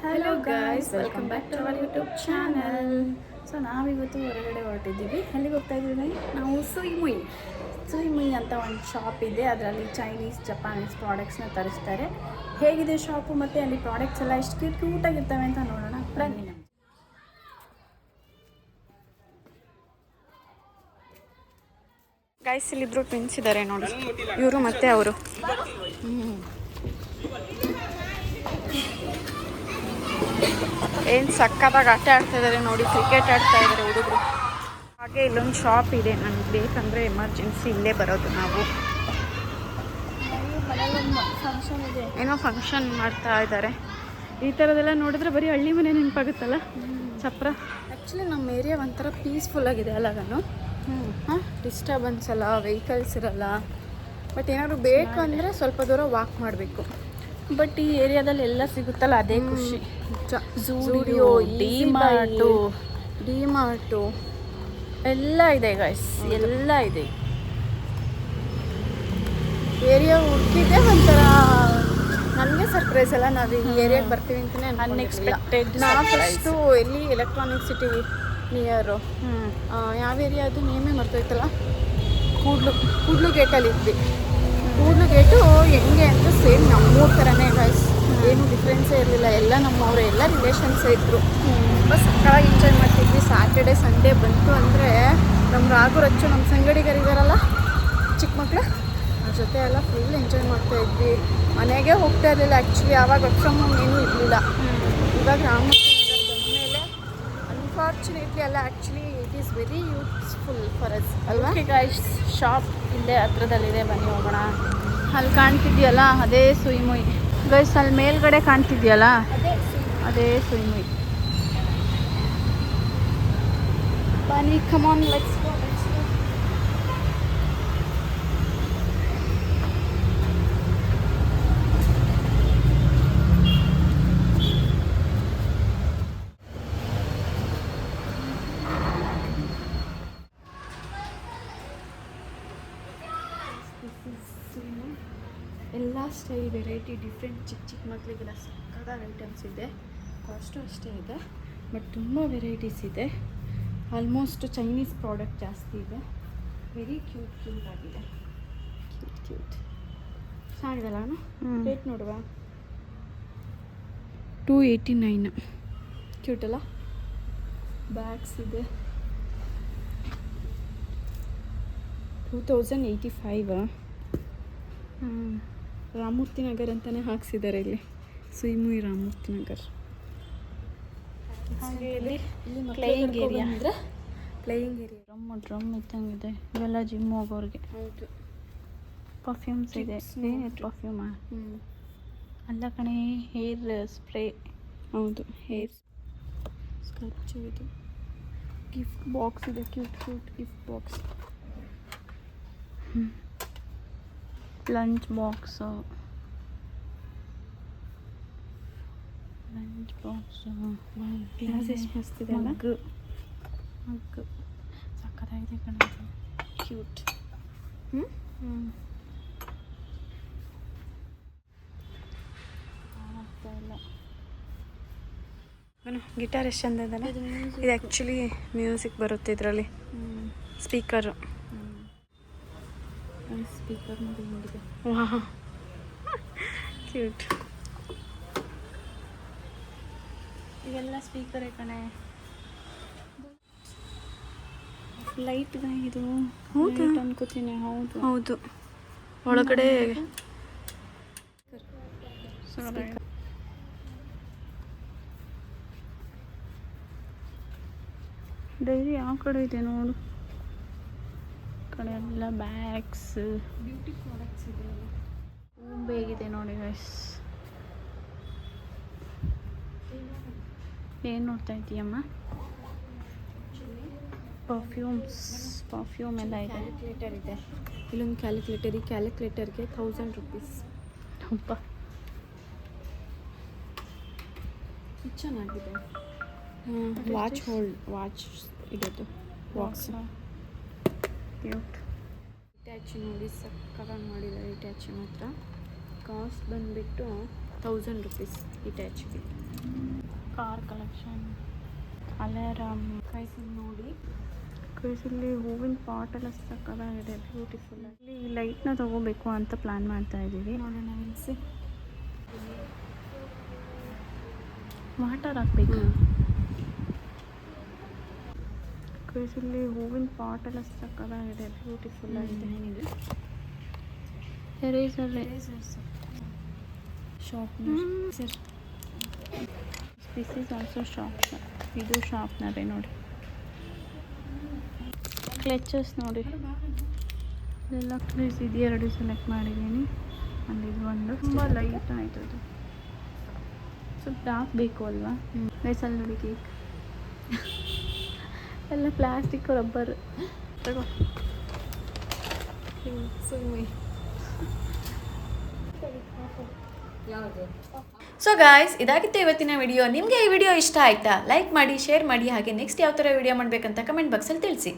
Hello guys, welcome back to our YouTube channel. So ನಾವಿವತ್ತು ಹೊರಗಡೆ ಹೊರಟಿದ್ದೀವಿ. ಎಲ್ಲಿಗೆ ಹೋಗ್ತಾ ಇದ್ದೀವಿ? ನಾವು ಸುಯಿ ಅಂತ ಒಂದು ಶಾಪ್ ಇದೆ. ಅದರಲ್ಲಿ ಚೈನೀಸ್, ಜಪಾನೀಸ್ ಪ್ರಾಡಕ್ಟ್ಸ್ನ ತರಿಸ್ತಾರೆ. ಹೇಗಿದೆ ಶಾಪು ಮತ್ತು ಅಲ್ಲಿ ಪ್ರಾಡಕ್ಟ್ಸ್ ಎಲ್ಲ ಎಷ್ಟು ಕ್ಯೂಟಾಗಿರ್ತವೆ ಅಂತ ನೋಡೋಣ ಬನ್ನಿ. ಗೈಸ್ ಇಲ್ಲಿಬ್ರು ಟ್ವಿನ್ಸ್ ಇದ್ದಾರೆ ನೋಡಿ, ಇವರು ಮತ್ತೆ ಅವರು. ಏನು ಸಕ್ಕತ್ತಾಗಿ ಆಟ ಆಡ್ತಾ ಇದ್ದಾರೆ ನೋಡಿ, ಕ್ರಿಕೆಟ್ ಆಡ್ತಾ ಇದ್ದಾರೆ ಹುಡುಗರು. ಹಾಗೆ ಇಲ್ಲೊಂದು ಶಾಪ್ ಇದೆ, ನನಗೆ ಬೇಕಂದರೆ ಎಮರ್ಜೆನ್ಸಿ ಇಲ್ಲೇ ಬರೋದು ನಾವು. ಫಂಕ್ಷನ್ ಇದೆ, ಏನೋ ಫಂಕ್ಷನ್ ಮಾಡ್ತಾ ಇದ್ದಾರೆ. ಈ ಥರದೆಲ್ಲ ನೋಡಿದ್ರೆ ಬರೀ ಹಳ್ಳಿ ಮನೆ ನೆನಪಾಗುತ್ತಲ್ಲ, ಚಪ್ರ. ಆ್ಯಕ್ಚುಲಿ ನಮ್ಮ ಏರಿಯಾ ಒಂಥರ ಪೀಸ್ಫುಲ್ ಆಗಿದೆ ಅಲ್ಲಾಗನು. ಡಿಸ್ಟರ್ಬೆನ್ಸ್ ಅಲ್ಲ, ವೆಹಿಕಲ್ಸ್ ಇರಲ್ಲ. ಬಟ್ ಏನಾದ್ರು ಬೇಕು ಅಂದರೆ ಸ್ವಲ್ಪ ದೂರ ವಾಕ್ ಮಾಡಬೇಕು. ಬಟ್ ಈ ಏರಿಯಾದಲ್ಲಿ ಎಲ್ಲ ಸಿಗುತ್ತಲ್ಲ, ಅದೇ ಖುಷಿ. ಝೂಡಿಯೋ, ಡಿ-ಮಾರ್ಟು ಎಲ್ಲ ಇದೆ ಗೈಸ್, ಎಲ್ಲ ಇದೆ. ಏರಿಯಾ ಹುಡುಕಿದ್ದೆ ಒಂಥರ ನನಗೆ ಸರ್ಪ್ರೈಸ್ ಅಲ್ಲ, ನಾವು ಈ ಏರಿಯಾಗೆ ಬರ್ತೀವಿ ಅಂತಲೇ ಅನ್ಎಕ್ಸ್ಪೆಕ್ಟೆಡ್. ನಾವು ಫಸ್ಟು ಎಲ್ಲಿ ಎಲೆಕ್ಟ್ರಾನಿಕ್ ಸಿಟಿ ನಿಯರು, ಯಾವ ಏರಿಯಾ ಅದು ನೇಮೇ ಮರ್ತೋಯ್ತಲ್ಲ, ಕೂಡ್ಲು ಗೇಟಲ್ಲಿ ಇದ್ವಿ. ಕೂಡ್ಲು ಗೇಟು ಹೆಂಗೆ ಅಂದರೆ ಸೇಮ್ ನಮ್ಮೂರ ಥರನೇ ಗೈಸ್, ಏನೂ ಡಿಫ್ರೆನ್ಸೇ ಇರಲಿಲ್ಲ. ಎಲ್ಲ ನಮ್ಮವರು, ಎಲ್ಲ ರಿಲೇಷನ್ಸೇ ಇದ್ದರು. ತುಂಬ ಸಕ್ಕತ್ತಾಗಿ ಎಂಜಾಯ್ ಮಾಡ್ತಿದ್ವಿ. ಸ್ಯಾಟರ್ಡೆ ಸಂಡೇ ಬಂತು ಅಂದರೆ ನಮ್ಮ ರಾಘು ರಚ್ಚು, ನಮ್ಮ ಸಂಗಡಿಗರಿದಾರಲ್ಲ ಚಿಕ್ಕ ಮಕ್ಕಳು, ಅವ್ರ ಜೊತೆ ಎಲ್ಲ ಫುಲ್ ಎಂಜಾಯ್ ಮಾಡ್ತಾಯಿದ್ವಿ. ಮನೆಗೆ ಹೋಗ್ತಾ ಇರಲಿಲ್ಲ ಆ್ಯಕ್ಚುಲಿ, ಆವಾಗ ವರ್ಕ್ ಫ್ರಮ್ ಹೋಮ್ ಏನೂ ಇರಲಿಲ್ಲ. ಇವಾಗ ರಾಮನಗರ ಬಂದಮೇಲೆ ಅನ್ಫಾರ್ಚುನೇಟ್ಲಿ ಅಲ್ಲ, actually it is very useful for us ಅಲ್ವಾ. ಗೈಸ್ ಶಾಪ್ ಇಲ್ಲೇ ಹತ್ರದಲ್ಲಿದೆ, ಬನ್ನಿ ಹೋಗೋಣ. ಅಲ್ಲಿ ಕಾಣ್ತಿದ್ಯಲ್ಲ ಅದೇ ಸುಯಿ. ಗೈಸ್ ಅಲ್ಲಿ ಮೇಲ್ಗಡೆ ಕಾಣ್ತಿದ್ಯಲ್ಲ ಅದೇ ಸುಯಿ. ಬನ್ನಿ, ಕಮ್ ಆನ್, ಲೆಟ್ಸ್ ಗೋ. ಎಲ್ಲ ಸ್ಟೈಲ್ ವೆರೈಟಿ ಡಿಫ್ರೆಂಟ್, ಚಿಕ್ಕ ಮಕ್ಕಳಿಗೆಲ್ಲ ಸಕ್ಕತ್ತಾದ ಐಟಮ್ಸ್ ಇದೆ. ಕಾಸ್ಟು ಅಷ್ಟೇ ಇದೆ, ಬಟ್ ತುಂಬ ವೆರೈಟೀಸ್ ಇದೆ. ಆಲ್ಮೋಸ್ಟ್ ಚೈನೀಸ್ ಪ್ರಾಡಕ್ಟ್ ಜಾಸ್ತಿ ಇದೆ. ವೆರಿ ಕ್ಯೂಟ್ ಆಗಿದೆ. ಕ್ಯೂಟ್ ಚೆನ್ನಾಗಿದೆಲ್ಲ. ರೇಟ್ ನೋಡುವ, 289. ಕ್ಯೂಟಲ್ಲ. ಬ್ಯಾಗ್ಸ್ ಇದೆ 2085. ರಾಮಮೂರ್ತಿ ನಗರ್ ಅಂತಲೇ ಹಾಕ್ಸಿದ್ದಾರೆ ಇಲ್ಲಿ, ಸುಯಿ ರಾಮಮೂರ್ತಿ ನಗರ್. ಹಾಗೆ ಇಲ್ಲಿ ಪ್ಲೇಯಿಂಗ್ ಏರಿಯಾ ಅಂದರೆ ಡ್ರಮ್ ಇದ್ದಂಗಿದೆ. ಇವೆಲ್ಲ ಜಿಮ್ ಹೋಗೋರಿಗೆ. ಹೌದು. ಪರ್ಫ್ಯೂಮ್ಸ್ ಇದೆ. ಏನಿದೆ ಪರ್ಫ್ಯೂಮಾ? ಅಲ್ಲ ಕಣೆ, ಹೇರ್ ಸ್ಪ್ರೇ. ಹೌದು, ಹೇರ್ ಸ್ಕರ್ಚು ಇದು. ಗಿಫ್ಟ್ ಬಾಕ್ಸ್ ಇದೆ, cute gift box. Lunch box glass ಎಷ್ಟು ಮಸ್ತಿದೆ ಅಲ್ಲ. ಮಗ್ಗು ಸಕ್ಕತ್ತಾಗಿದೆ ಕಣ, ಕ್ಯೂಟ್. ಗಿಟಾರ್ ಎಷ್ಟು ಚಂದ ಇದಲ್ಲ. ಇದು ಆ್ಯಕ್ಚುಲಿ ಮ್ಯೂಸಿಕ್ ಬರುತ್ತೆ ಇದರಲ್ಲಿ, ಸ್ಪೀಕರು. ಸ್ಪೀಕರ್ ನೋಡಿ ಹೆಂಗಿದೆ, ವಾಹ್ ಕ್ಯೂಟ್. ಇವೆಲ್ಲ ಸ್ಪೀಕರೇ ಕಣೆ. ಲೈಟ್ ಇದು ಹೌದು ಅನ್ಕೋತೀನಿ. ಹೌದು ಒಳಗಡೆ ಡೈರಿ ಯಾವ ಕಡೆ ಇದೆ ನೋಡು. ಕಡೆ ಎಲ್ಲ ಬ್ಯಾಗ್ಸ್, ಬ್ಯೂಟಿ ಪ್ರಾಡಕ್ಟ್ಸ್ ಇದೆ. ಬೇಗಿದೆ ನೋಡಿ ಗೈಸ್. ಏನು ನೋಡ್ತಾ ಇದ್ದೀಯಮ್ಮ? ಪರ್ಫ್ಯೂಮ್ ಎಲ್ಲ ಇದೆ. ಕ್ಯಾಲ್ಕುಲೇಟರ್ ಇದೆ, ಇಲ್ಲೊಂದು ಕ್ಯಾಲ್ಕುಲೇಟರ್. ಈ ಕ್ಯಾಲ್ಕುಲೇಟರ್ಗೆ 1000 ರೂಪೀಸ್. ಹಬ್ಬ ಚೆನ್ನಾಗಿದೆ. ವಾಚ್ ಇದೆದು ಬಾಕ್ಸ್. ಕ್ಯೂಟ್. ಇಟ್ಯಾಚಿ ನೋಡಿ, ಸಕ್ಕತ್ತಾಗಿ ಮಾಡಿದ್ದಾರೆ ಇಟ್ಯಾಚಿ ಮಾತ್ರ. ಕಾಸ್ಟ್ ಬಂದುಬಿಟ್ಟು 1000 ರೂಪೀಸ್ ಇಟ್ಯಾಚಿಗೆ. Car collection, alarm. ಕೈಸಲ್ಲಿ ನೋಡಿ, ಇಲ್ಲಿ ಹೂವಿನ ಪಾಟ್ ಎಲ್ಲ ಸಕ್ಕತ್ತಾಗಿದೆ, ಬ್ಯೂಟಿಫುಲ್. ಇಲ್ಲಿ ಲೈಟ್ನ ತಗೋಬೇಕು ಅಂತ ಪ್ಲಾನ್ ಮಾಡ್ತಾ ಇದ್ದೀವಿ. ನೋಡೋಣ ನಿಲ್ಲಿಸಿ. ವಾಟರ್ ಹಾಕ್ಬೇಕು. ಇಲ್ಲಿ ಹೂವಿನ ಪಾಟ್ ಎಲ್ಲ ಸಕ್ಕತ್ತಾಗಿದೆ, ಬ್ಯೂಟಿಫುಲ್ ಆಗಿದೆ. ಏನಿದೆ eraser, sharpener. This is also sharpener. ಇದು ಶಾರ್ಪ್ನರೇ ನೋಡಿ. ಕ್ಲೆಚಸ್ ನೋಡಿ, ಇದೆಲ್ಲ ಪ್ಲೇಸ್ ಇದು 2 ಸೆಲೆಕ್ಟ್ ಮಾಡಿದ್ದೀನಿ. ಒಂದು ಇದು ಒಂದು ತುಂಬ ಲೈಟ್ ಆಯಿತು. ಅದು ಸ್ವಲ್ಪ ಡಾರ್ಕ್ ಬೇಕು ಅಲ್ವಾ? ವಯಸ್ಸಲ್ಲಿ ನೋಡಿ ಕೇಕ್ ಎಲ್ಲ ಪ್ಲಾಸ್ಟಿಕ್, ರಬ್ಬರ್ ತಗೋ. ಸುಮ್ಮನೆ ಸೊ ಗಾಯ್ಸ್, ಇದಾಗಿತ್ತು ಇವತ್ತಿನ ವಿಡಿಯೋ. ನಿಮಗೆ ಈ ವಿಡಿಯೋ ಇಷ್ಟ ಆಯ್ತಾ? ಲೈಕ್ ಮಾಡಿ, ಶೇರ್ ಮಾಡಿ, ಹಾಗೆ ನೆಕ್ಸ್ಟ್ ಯಾವ ಥರ ವಿಡಿಯೋ ಮಾಡಬೇಕಂತ ಕಮೆಂಟ್ ಬಾಕ್ಸಲ್ಲಿ ತಿಳಿಸಿ.